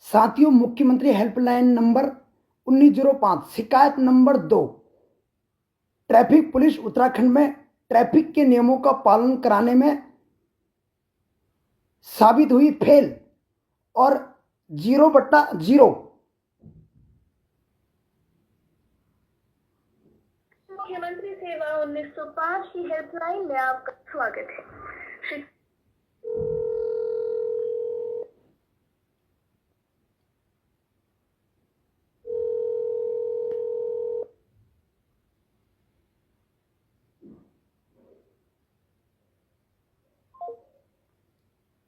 साथियों, मुख्यमंत्री helpline number 1905 शिकायत नंबर 2 ट्रैफिक पुलिस उत्तराखंड में ट्रैफिक के नियमों का पालन कराने में साबित हुई फेल और 0/0 मुख्यमंत्री सेवा 1905 की हेल्पलाइन में आपका स्वागत है।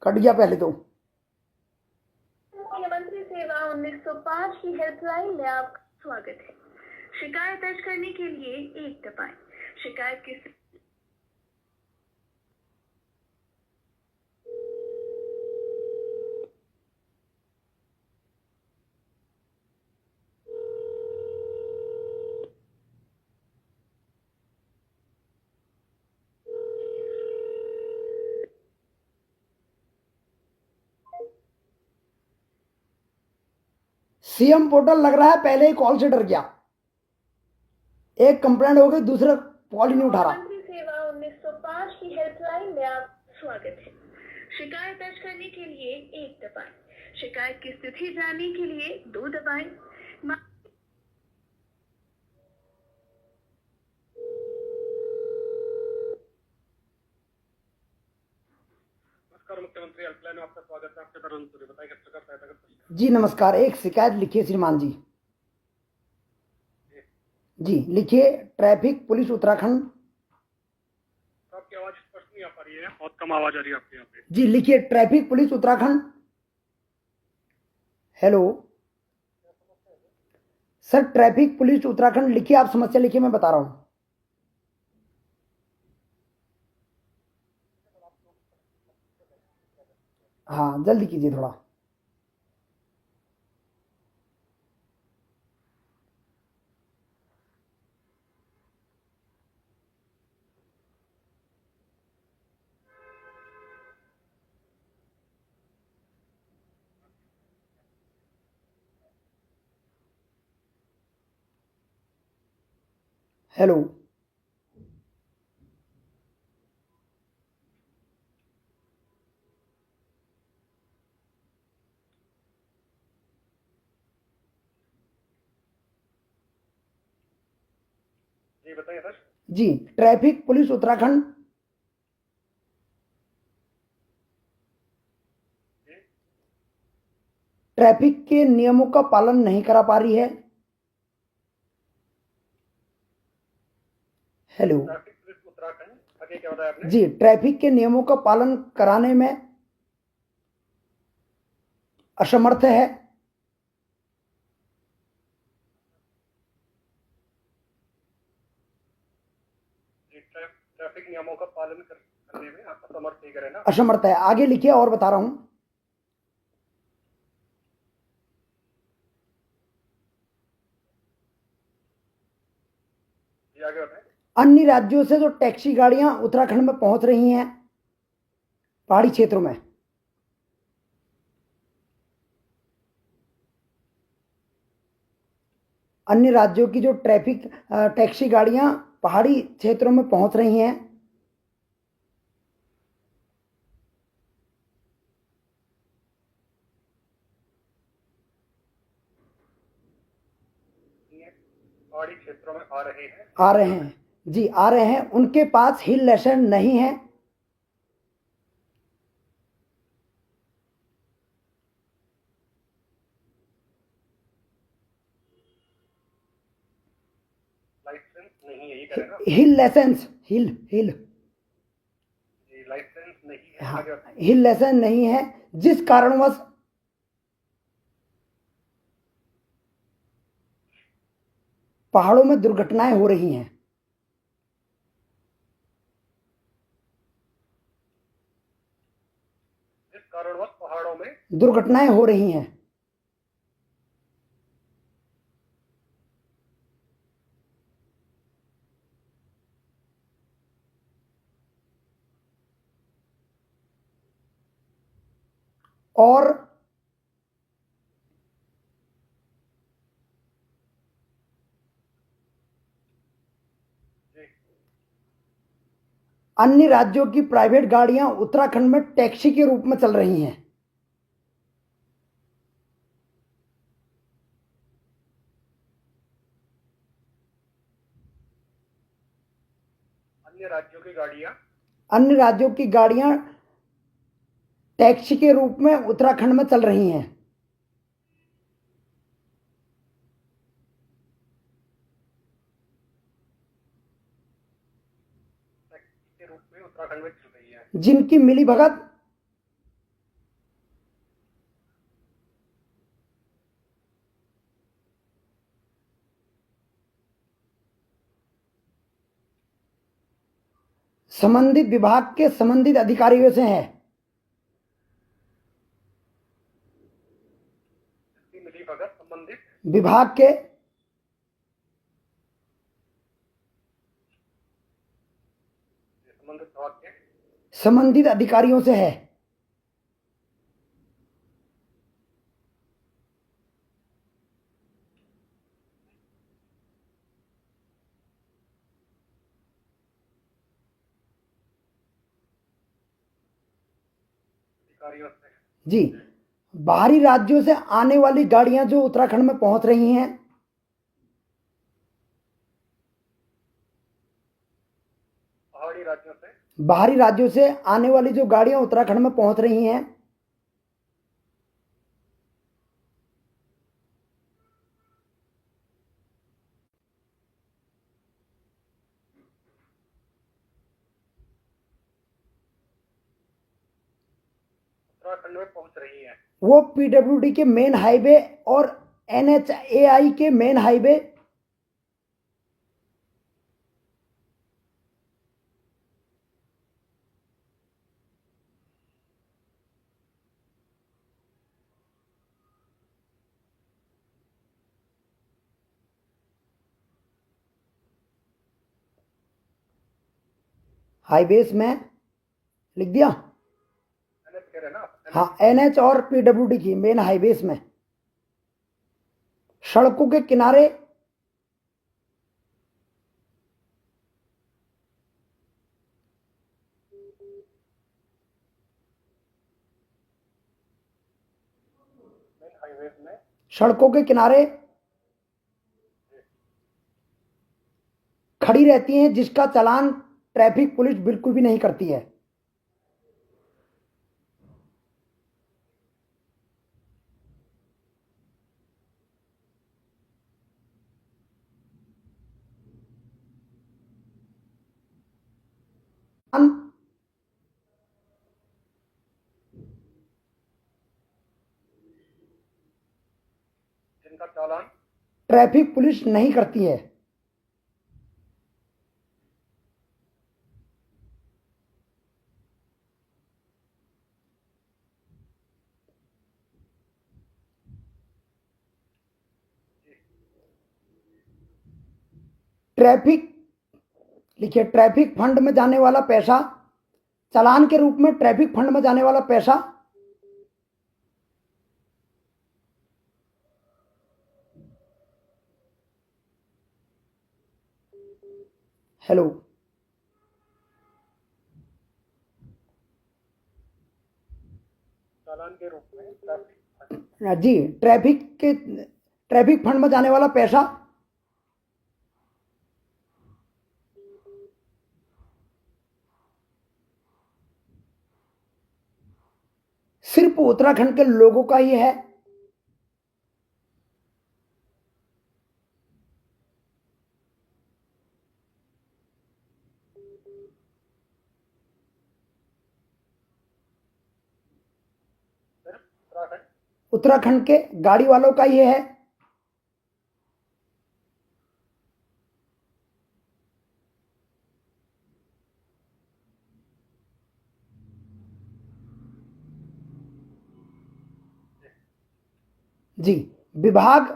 कट गया पहले तो। मुख्यमंत्री सेवा 1905 की हेल्पलाइन में आपका स्वागत है। शिकायत दर्ज करने के लिए 1 दबाएं। शिकायत की सीएम पोर्टल लग रहा है पहले ही कॉल से डर गया। एक कंप्लेंट हो गई, दूसरा कॉल ही नहीं उठा रहा। मुख्यमंत्री सेवा 1905 की हेल्पलाइन में आपका स्वागत है। शिकायत दर्ज करने के लिए 1 दबाएं। शिकायत की स्थिति जानने के लिए 2 दबाएं। मुख्यमंत्री हेल्पलाइन में आपका स्वागत है। आपके तरह बताइए किस प्रकार सहायता कर सकते हैं। जी नमस्कार, एक शिकायत लिखिए श्रीमान जी। जी लिखिए, ट्रैफिक पुलिस उत्तराखंड। आपकी आवाज स्पष्ट नहीं आ पा रही है, बहुत कम आवाज आ रही है आपके यहाँ पे। जी लिखिए, traffic police Uttarakhand. Hello sir, traffic police Uttarakhand लिखिए, आप समस्या लिखिए, मैं बता रहा हूं। हाँ जल्दी कीजिए थोड़ा। हेलो जी बताइए सर। जी, ट्रैफिक पुलिस उत्तराखंड ट्रैफिक के नियमों का पालन नहीं करा पा रही है। हेलो ट्रैफिक पुलिस उत्तराखंड, आगे क्या बताया आपने? जी, ट्रैफिक के नियमों का पालन कराने में असमर्थ है। ट्रैफिक नियमों का पालन करने में आप असमर्थ ही करें ना। असमर्थ है, आगे लिखिए और बता रहा हूं। जी आगे बताएं। अन्य राज्यों से जो टैक्सी गाड़ियां उत्तराखंड में पहुंच रही हैं पहाड़ी क्षेत्रों में, अन्य राज्यों की जो टैक्सी गाड़ियां पहाड़ी क्षेत्रों में पहुंच रही हैं, पहाड़ी क्षेत्रों में आ रहे हैं। जी आ रहे हैं, उनके पास हिल लाइसेंस नहीं है। लाइसेंस नहीं है, ये कह रहे हैं ना। हिल लाइसेंस, हिल जी लाइसेंस नहीं है। हाँ, आगे बताएं। हिल लाइसेंस नहीं है, जिस कारणवश पहाड़ों में दुर्घटनाएं हो रही हैं। जिस कारणवश पहाड़ों में दुर्घटनाएं हो रही हैं। और अन्य राज्यों की प्राइवेट गाड़ियां उत्तराखंड में टैक्सी के रूप में चल रही हैं। अन्य राज्यों की गाड़ियां अन्य राज्यों की गाड़ियां टैक्सी के रूप में उत्तराखंड में चल रही हैं। टैक्सी के रूप में उत्तराखंड में चल रही है, जिनकी मिलीभगत संबंधित विभाग के संबंधित अधिकारियों से है। जिसकी मिलीभगत संबंधित विभाग के संबंधित विभाग के संबंधित अधिकारियों से है। अधिकारियों से जी, बाहरी राज्यों से आने वाली गाड़ियां जो उत्तराखंड में पहुंच रही हैं, बाहरी राज्यों से आने वाली जो गाड़ियां उत्तराखंड में पहुंच रही हैं, उत्तराखंड में पहुंच रही है, वो पीडब्ल्यूडी के मेन हाईवे और NHAI के मेन हाईवे हाईवेज में लिख दिया। NH कह रहे हैं ना, हाँ, NH और पीडब्ल्यूडी की मेन हाईवेज में सड़कों के किनारे मेन हाईवेज में सड़कों के किनारे खड़ी रहती हैं, जिसका चालान ट्रैफिक पुलिस बिल्कुल भी नहीं करती है। जिनका चालान ट्रैफिक पुलिस नहीं करती है। ट्रैफिक लिखिए, ट्रैफिक फंड में जाने वाला पैसा, चालान के रूप में ट्रैफिक फंड में जाने वाला पैसा हेलो चालान के रूप में ट्रैफिक जी, ट्रैफिक फंड में जाने वाला पैसा सिर्फ उत्तराखंड के लोगों का ही है। उत्तराखंड के गाड़ी वालों का ही है। जी, विभाग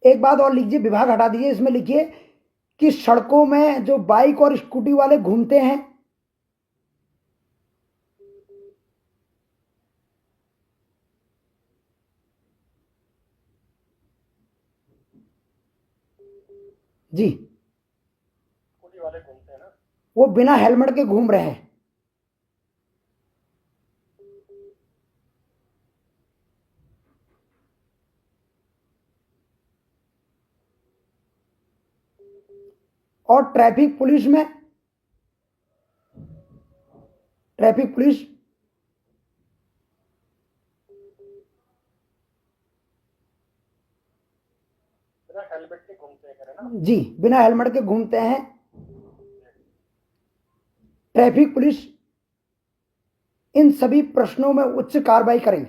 एक बात और लिखिए, विभाग हटा दीजिए, इसमें लिखिए कि सड़कों में जो बाइक और स्कूटी वाले घूमते हैं, जी, स्कूटी वाले घूमते हैं ना। वो बिना हेलमेट के घूम रहे हैं। और ट्रैफिक पुलिस बिना हेलमेट के घूमते हैं करे ना। जी, बिना हेलमेट के घूमते हैं। ट्रैफिक पुलिस इन सभी प्रश्नों में उच्च कार्रवाई करे।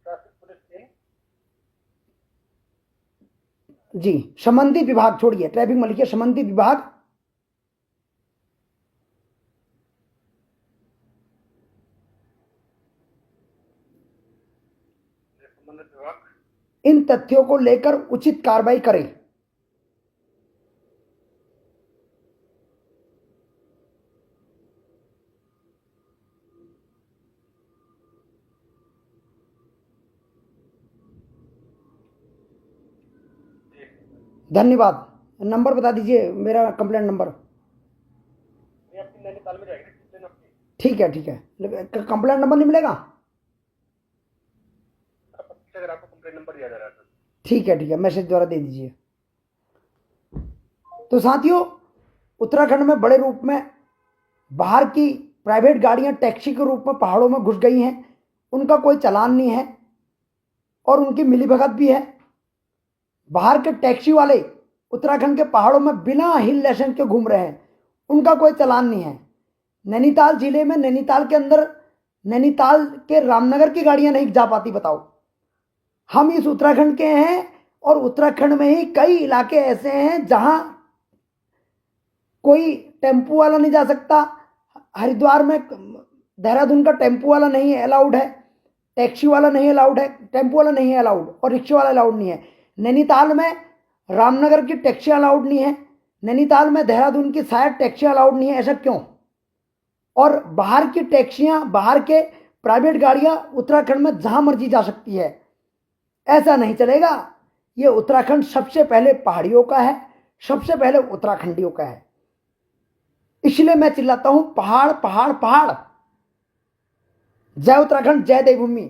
ट्रैफिक पुलिस इन जी, संबंधित विभाग छोड़िए, ट्रैफिक में लिखिए संबंधित विभाग संबंधित विभाग इन तथ्यों को लेकर उचित कार्रवाई करे। धन्यवाद। नंबर बता दीजिए मेरा कंप्लेंट नंबर। ये आपकी नैनीताल में जाएगी कंप्लेन आपकी। ठीक है, ठीक है, कंप्लेंट नंबर नहीं मिलेगा? अगर आपको कंप्लेन नंबर दिया जा रहा है तो ठीक है, ठीक है, मैसेज द्वारा दे दीजिए। तो साथियों, उत्तराखंड में बड़े रूप में बाहर की प्राइवेट गाड़ियां टैक्सी के रूप में पहाड़ों में घुस गई हैं। उनका कोई चालान नहीं है और उनकी मिलीभगत भी है। बाहर के टैक्सी वाले उत्तराखंड के पहाड़ों में बिना हिल लाइसेंस के घूम रहे हैं, उनका कोई चालान नहीं है। नैनीताल जिले में, नैनीताल के अंदर, नैनीताल के रामनगर की गाड़ियां नहीं जा पाती, बताओ। हम इस उत्तराखंड के हैं और उत्तराखंड में ही कई इलाके ऐसे हैं जहां कोई टेम्पो वाला नहीं जा सकता। हरिद्वार में, देहरादून का टेम्पो वाला नहीं है, अलाउड है। टैक्सी वाला नहीं अलाउड है, टेम्पो वाला नहीं है अलाउड, और रिक्शा वाला अलाउड नहीं है। नैनीताल में रामनगर की टैक्सी अलाउड नहीं है। नैनीताल में देहरादून की शायद टैक्सी अलाउड नहीं है। ऐसा क्यों? और बाहर की टैक्सियां, बाहर के प्राइवेट गाड़ियां उत्तराखंड में जहां मर्जी जा सकती है, ऐसा नहीं चलेगा। ये उत्तराखंड सबसे पहले पहाड़ियों का है, सबसे पहले उत्तराखंडियों का है। इसलिए मैं चिल्लाता हूं, पहाड़ पहाड़ पहाड़। जय उत्तराखंड, जय देवभूमि।